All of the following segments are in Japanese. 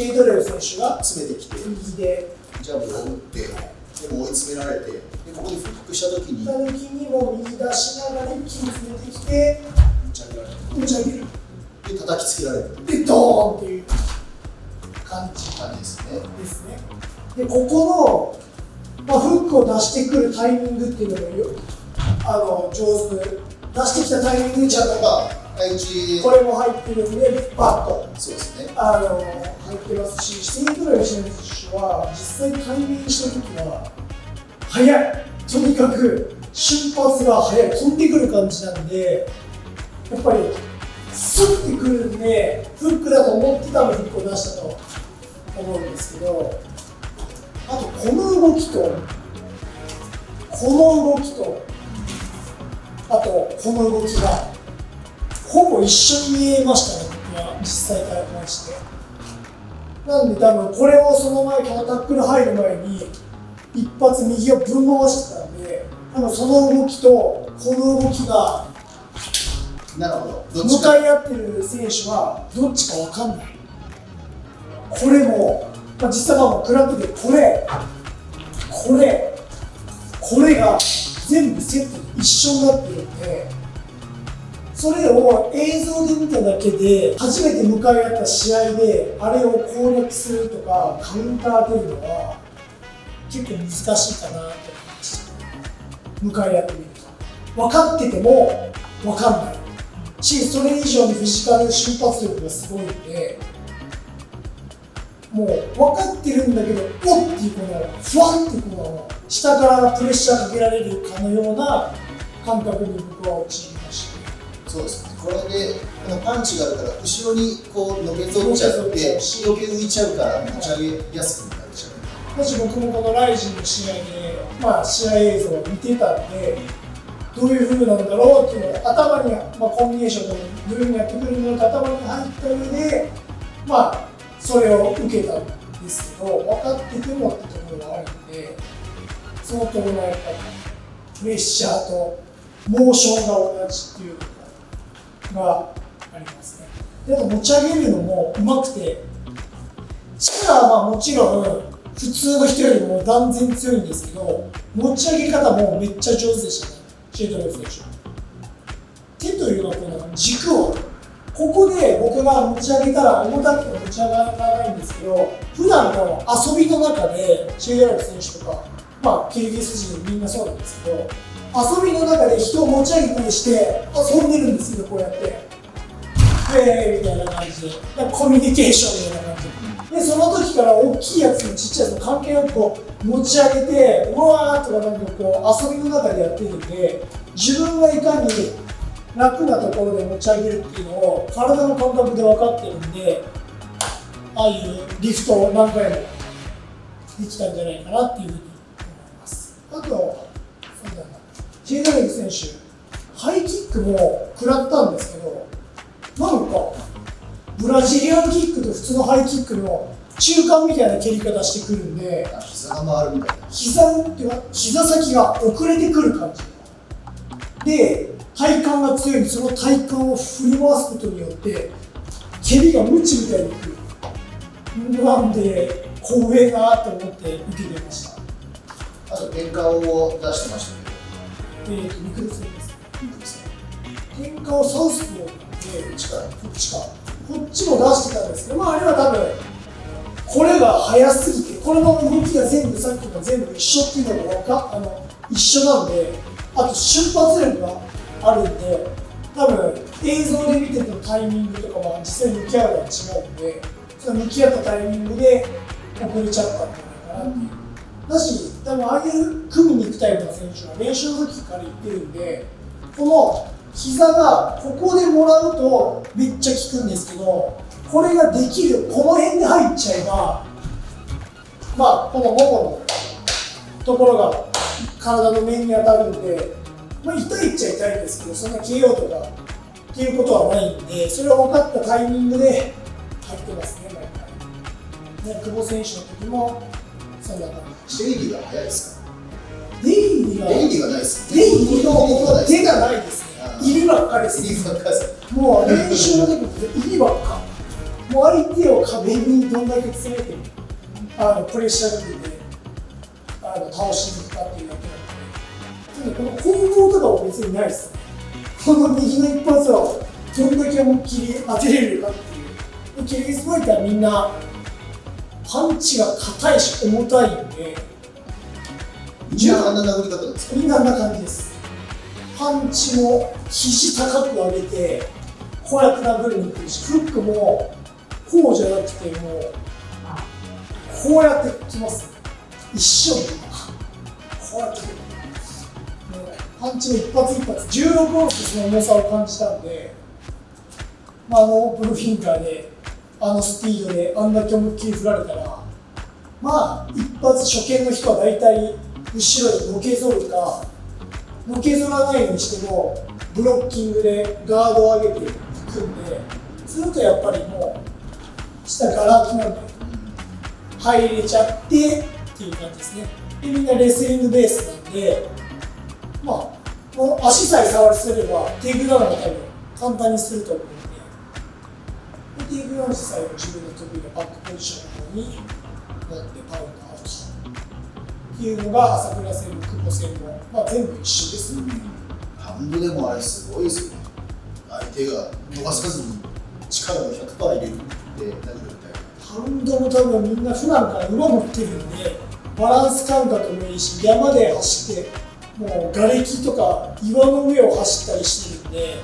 ケイトレル選手が詰めてきて、右でジャブを打って、でも追い詰められて、でここでフックしたときに、もう右出しながら一気に詰めてきて、持ち上げる。で、叩きつけられる。で、ドーンっていう感じですね。で、ここの、フックを出してくるタイミングっていうのも上手に出してきたタイミングでちゃんとこれも入ってるんで、バッとそうですね。入ってますし、シティトレル選手は実際対面したときは速い、とにかく瞬発が速い、飛んでくる感じなんで、やっぱりスッてくるんで、フックだと思ってたのフックを出したと思うんですけど、あとこの動きと、あとこの動きがほぼ一緒に見えましたね、僕は実際からまして。なんで多分これをその前、このタックル入る前に一発右をぶん回してたんで、多分その動きとこの動きが向かい合ってる選手はどっちか分かんない。これも、実際はクラブでこれが全部セットで一緒になってるんで、それを映像で見ただけで初めて向かい合った試合であれを攻略するとかカウンター出るのは結構難しいかなと思いました。向かい合ってみると分かってても分かんないし、それ以上にフィジカル瞬発力がすごいんで、もう分かってるんだけど、おっっていうこのふわってこの下からプレッシャーかけられるかのような感覚に僕は陥りました。そうですね。これでパンチがあるから後ろにこうのけぞっちゃって余計浮いちゃうから持ち上げやすくなっちゃう。もし僕もこのライジンの試合で、試合映像を見てたんで、どういう風なんだろうっていうのが頭に、コンビネーションとどういう風にやってくるのか頭に入った上で、それを受けたんですけど、分かっててもってところがあるので、相当なやっぱりプレッシャーとモーションが同じっていうのがありますね。で、あと持ち上げるのもうまくて、力はもちろん普通の人よりも断然強いんですけど、持ち上げ方もめっちゃ上手でしたね、シェイトレル選手。手というのはこの軸を、ここで僕が持ち上げたら重たくて持ち上がらないんですけど、普段の遊びの中でシェイトレル選手とか、キルギス人みんなそうなんですけど、遊びの中で人を持ち上げたりして遊んでるんですけど、こうやってみたいな感じで、コミュニケーションみたいな感じで、その時から大きいやつもちっちゃいやつも関係なくこう持ち上げて、うわーとかこう遊びの中でやってるんで、自分がいかに楽なところで持ち上げるっていうのを体の感覚で分かってるんで、ああいうリフトを何回もできたんじゃないかなっていうふうに思います。あと、そうだな、シェイトレル選手、ハイキックも食らったんですけど、なんかブラジリアンキックと普通のハイキックの中間みたいな蹴り方してくるんで、膝が回るみたいな。膝先が遅れてくる感じで、体幹が強いんで、その体幹を振り回すことによって蹴りがムチみたいにくる。なんで怖えなと思って受けてました。あと転換を出してましたけど、ミクル戦です。転換をサウスポーでこっちも出してたんですけど、あれは多分これが速すぎて、これの動きが全部さっきの全部一緒っていうのが一緒なんで、あと瞬発力があるんで、多分映像で見てたタイミングとかも実際向き合うのは違うんで、その向き合ったタイミングで遅れちゃったんじゃないかなっていう。だし、多分ああいう組みに行くタイプの選手は練習の時から言ってるんで、この膝がここでもらうとめっちゃ効くんですけど、これができる、この辺で入っちゃえば、このもものところが体の面に当たるんで、痛いっちゃ痛いんですけど、そんな KO とかっていうことはないんで、それを分かったタイミングで入ってますね、毎回。久保選手の時もそんな感じ。デイリーが早いですか？デイリーがないですね。デイリーの手がないですね。入りばっかりです。もう練習の時も入りばっか。もう相手を壁にどんだけ詰めてプレッシャーかけて倒しに行くかっていうだけなので、この攻防とかは別にないですね。この右の一発をどんだけ思いっきり当てれるかっていう。キルギスファイターはみんなパンチが硬いし重たいんで、みんなあんな殴り方なんですか？みんなあんな感じです。パンチも肘高く上げてこうやって殴りに来るし、フックもこうじゃなくてもうこうやってきます。一緒にこうやってくる。パンチの一発一発16オンスその重さを感じたんで、オープンフィンガーでスピードであんだけ思いっきり振られたら、一発初見の人は大体後ろにのけぞるか、のけぞらないようにしてもブロッキングでガードを上げていくんで、するとやっぱりもう下ガラ空きなんで入れちゃってっていう感じですね。でみんなレスリングベースなんで、もう足さえ触りすればテイクダウンが多分簡単にすると思うので、テイクダウンさえ自分の得意なバックポジションの方に持ってパウンドアウトっていうのが朝倉戦も久保戦も、全部一緒です、パウンドでもあれすごいですよね。相手が逃さずに力を 100% 入れるって何みたいな。パウンドも多分みんな普段から馬持ってるんで、バランス感覚もいいし、山で走ってもう瓦礫とか岩の上を走ったりしてるんで、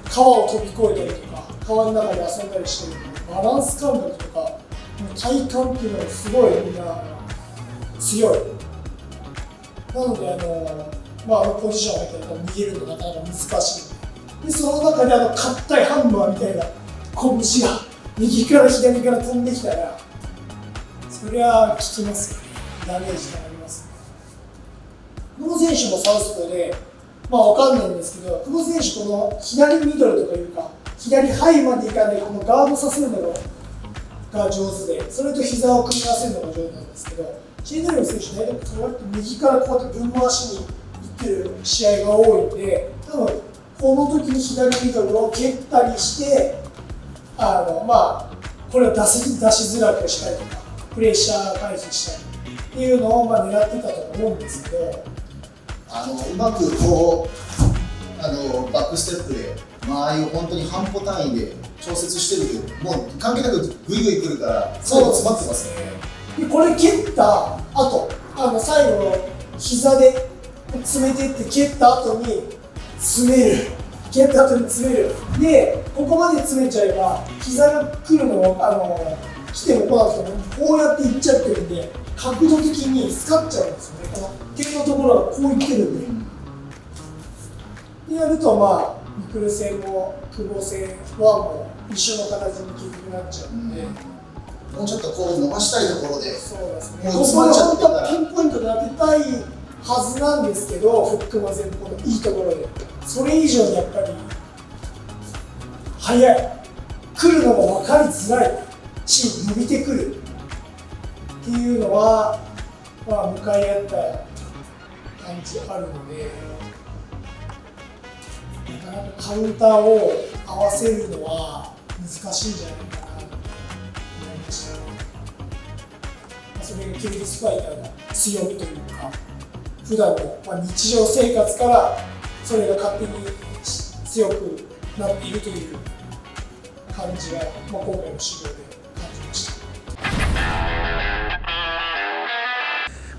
川を飛び越えたりとか川の中で遊んだりしてるんで、バランス感覚とか体幹っていうのがすごいみんな強い。なのでポジション入ったら逃げるのなかなか難しい。でその中で硬いハンマーみたいな拳が右から左から飛んできたら、そりゃ効きますよね。ダメージがありますね。久保選手もサウスポーで、わかんないんですけど、久保選手、この左ミドルとかいうか、左ハイまでいかない、このガードさせるのが上手で、それと膝を組み合わせるのが上手なんですけど、シェードリオ選手、大体こうやって右からこうやって分回しにいってる試合が多いんで、多分この時に左ミドルを蹴ったりして、これを出しづらくしたりとか、プレッシャー回避したりっていうのを狙ってたと思うんですけど、うまくこうバックステップで間合いを本当に半歩単位で調節してるけど、もう関係なくグイグイ来るから最後詰まってますね。でこれ蹴った後、最後膝で詰めてって蹴った後に詰める、蹴った後に詰めるで、ここまで詰めちゃえば膝が来るのを来ても来なくてもこうやっていっちゃってるんで、角度的にスカっちゃうんですよね。この手のところがこういってるんで、やるとミクル戦も久保戦はもう一緒の形に結局なっちゃうんで、もうちょっとこう伸ばしたいところで、そうですね、ここで本当はピンポイントで当てたいはずなんですけど、フックも全部このいいところで、それ以上にやっぱり速い、来るのも分かりづらいし、伸びてくるっていうのは、向かい合った感じあるので、なかなかカウンターを合わせるのは難しいんじゃないかなと思いました。それがキルギスファイターの強みというか、普段の日常生活からそれが勝手に強くなっているという感じが、今回の試合で感じました。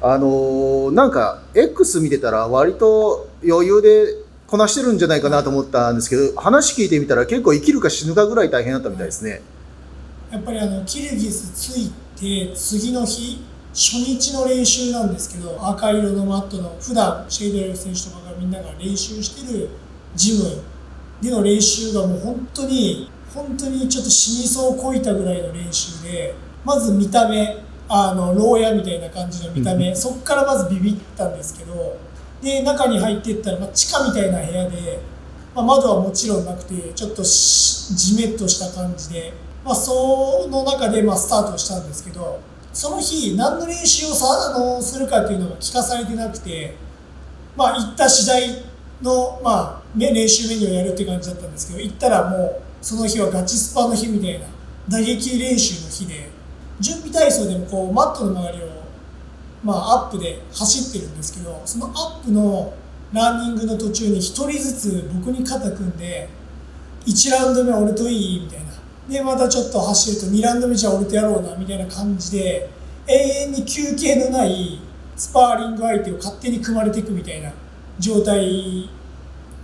なんか X 見てたら割と余裕でこなしてるんじゃないかなと思ったんですけど、話聞いてみたら結構生きるか死ぬかぐらい大変だったみたいですね。やっぱりキルギス着いて次の日初日の練習なんですけど、赤色のマットの普段シェイドレル選手とかがみんなが練習してるジムでの練習がもう本当にちょっと死にそうこいたぐらいの練習で、まず見た目牢屋みたいな感じの見た目、そこからまずビビったんですけど、で中に入っていったら、地下みたいな部屋で、窓はもちろんなくてちょっとじめっとした感じで、その中でスタートしたんですけど、その日何の練習をするかっていうのが聞かされてなくて、行った次第の、練習メニューをやるっていう感じだったんですけど、行ったらもその日はガチスパの日みたいな打撃練習の日で、準備体操でもこうマットの周りをアップで走ってるんですけど、そのアップのランニングの途中に1人ずつ僕に肩組んで、1ラウンド目俺といいみたいな、でまたちょっと走ると2ラウンド目じゃ俺とやろうなみたいな感じで、永遠に休憩のないスパーリング相手を勝手に組まれていくみたいな状態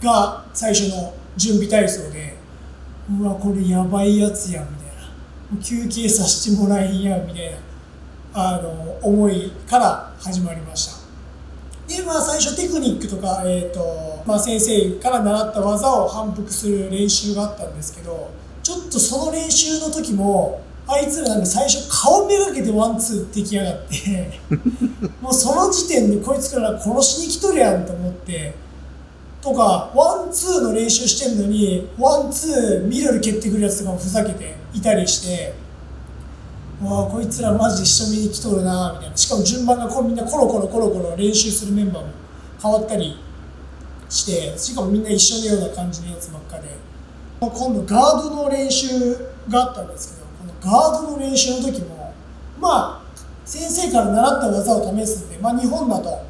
が最初の準備体操で、うわこれやばいやつやんみたいな、休憩させてもらえんやみたいな思いから始まりました。で最初テクニックとか、先生から習った技を反復する練習があったんですけど、ちょっとその練習の時もあいつらなんか最初顔めがけてワンツーってきやがってもうその時点でこいつから殺しに来とるやんと思って、とかワンツーの練習してんのにワンツーミドル蹴ってくるやつとかもふざけていたりして、わあこいつらマジで一緒に来とるなみたいな。しかも順番がみんなコロコロ練習するメンバーも変わったりして、しかもみんな一緒のような感じのやつばっかで、今度ガードの練習があったんですけど、このガードの練習の時も先生から習った技を試すんで、日本だと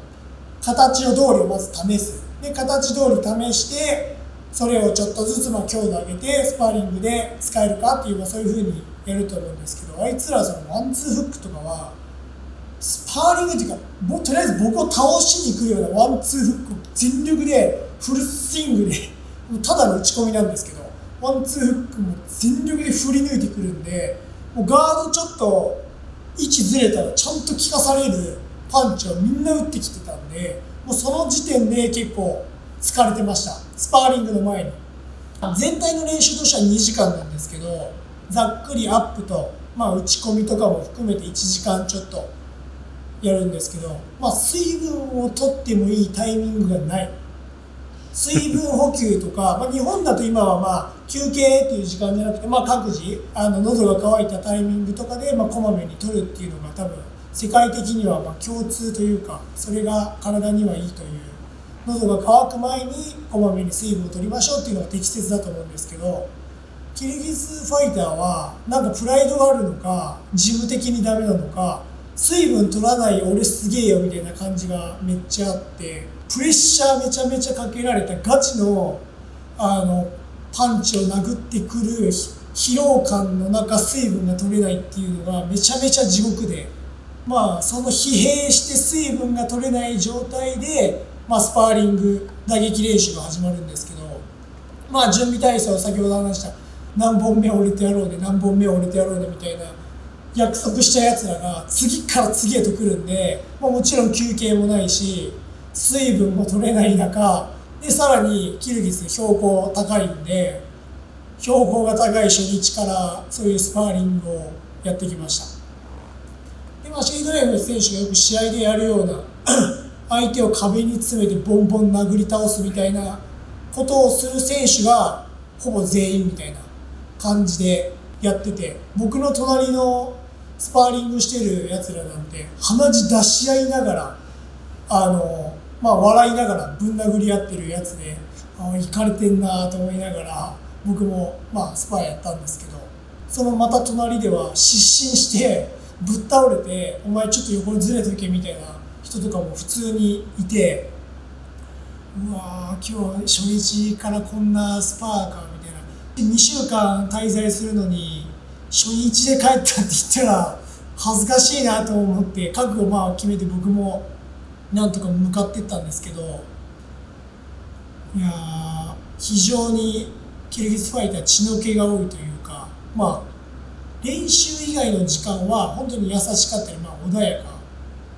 形を通りをまず試す、で形通り試してそれをちょっとずつ強度上げてスパーリングで使えるかっていうそういう風にやると思うんですけど、あいつらそのワンツーフックとかはスパーリングっていうか、とりあえず僕を倒しに来るようなワンツーフックを全力でフルスイングでただの打ち込みなんですけど、ワンツーフックも全力で振り抜いてくるんで、もうガードちょっと位置ずれたらちゃんと効かされるパンチをみんな打ってきてたんで、もうその時点で結構疲れてました、スパーリングの前に。全体の練習としては2時間なんですけど、ざっくりアップと、打ち込みとかも含めて1時間ちょっとやるんですけど、水分を取ってもいいタイミングがない。水分補給とか、日本だと今は休憩っていう時間じゃなくて、各自喉が渇いたタイミングとかでこまめに取るっていうのが多分世界的には共通というか、それが体にはいいという、喉が渇く前にこまめに水分を取りましょうっていうのが適切だと思うんですけど、キルギスファイターはなんかプライドがあるのか事務的にダメなのか、水分取らない俺すげえよみたいな感じがめっちゃあって、プレッシャーめちゃめちゃかけられたガチのパンチを殴ってくる疲労感の中水分が取れないっていうのがめちゃめちゃ地獄で、その疲弊して水分が取れない状態で、スパーリング打撃練習が始まるんですけど、準備体操先ほど話した何本目俺とやろうね何本目俺とやろうねみたいな約束したやつらが次から次へと来るんで、もちろん休憩もないし水分も取れない中で、さらにキルギス標高高いんで、標高が高い初日からそういうスパーリングをやってきました。でシェイドレフ選手がよく試合でやるような相手を壁に詰めてボンボン殴り倒すみたいなことをする選手がほぼ全員みたいな感じでやってて、僕の隣のスパーリングしてるやつらなんて鼻血出し合いながら笑いながらぶん殴り合ってるやつで、イカれてんなと思いながら僕もスパーやったんですけど、そのまた隣では失神してぶっ倒れて、お前ちょっと横にずれとけみたいな人とかも普通にいて、うわー今日初日からこんなスパーかみたいな。2週間滞在するのに初日で帰ったって言ったら恥ずかしいなと思って覚悟を決めて僕もなんとか向かってったんですけど、いや非常にキルギスファイター血の気が多いというか、練習以外の時間は本当に優しかったり穏やか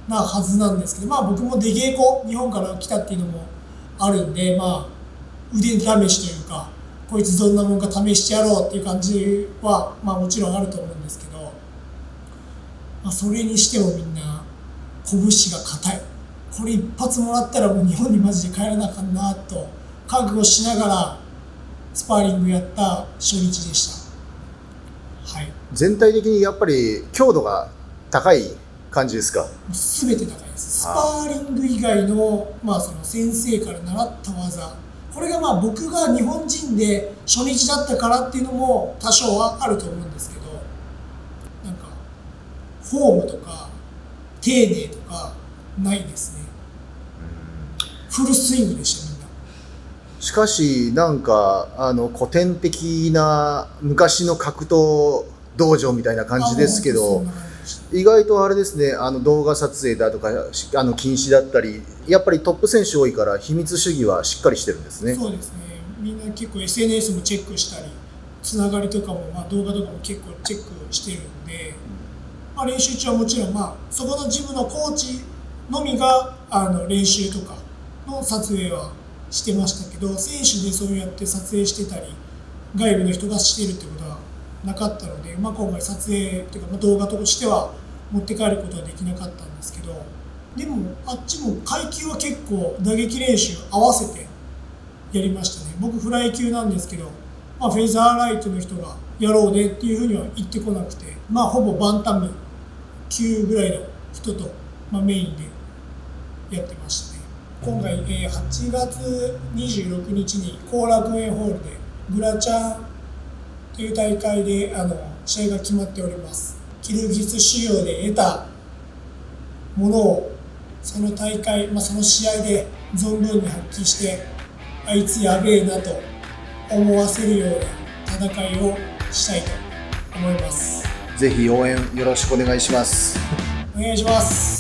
なはずなんですけど、僕も出稽古日本から来たっていうのもあるんで、腕試しというかこいつどんなもんか試してやろうっていう感じはもちろんあると思うんですけど、それにしてもみんな拳が硬い。これ一発もらったらもう日本にマジで帰らなあかんなと覚悟しながらスパーリングやった初日でした。はい、全体的にやっぱり強度が高い感じですか？全て高いです。スパーリング以外の、その先生から習った技、ここれがまあ僕が日本人で初日だったからっていうのも多少はあると思うんですけど、なんかフォームとか丁寧とかないですね。フルスイングでしたみんな。しかしなんか古典的な昔の格闘道場みたいな感じですけど、意外とあれですね、動画撮影だとか禁止だったり、やっぱりトップ選手多いから秘密主義はしっかりしてるんですね。そうですね、みんな結構 SNS もチェックしたり、つながりとかも、まあ、動画とかも結構チェックしてるんで、まあ、練習中はもちろん、まあ、そこのジムのコーチのみが練習とかの撮影はしてましたけど、選手でそうやって撮影してたり外部の人がしてるってことはなかったので、まあ、今回撮影というか、まあ、動画としては持って帰ることはできなかったんですけど、でもあっちも階級は結構打撃練習合わせてやりましたね。僕フライ級なんですけど、まあ、フェザーライトの人がやろうねっていうふうには言ってこなくて、まあ、ほぼバンタム級ぐらいの人と、まあ、メインでやってましたね。今回、8月26日に後楽園ホールでグラチャンという大会で試合が決まっております。キルギス修行で得たものをその大会、まあ、その試合で存分に発揮して、あいつやべえなと思わせるような戦いをしたいと思います。ぜひ応援よろしくお願いします。お願いします。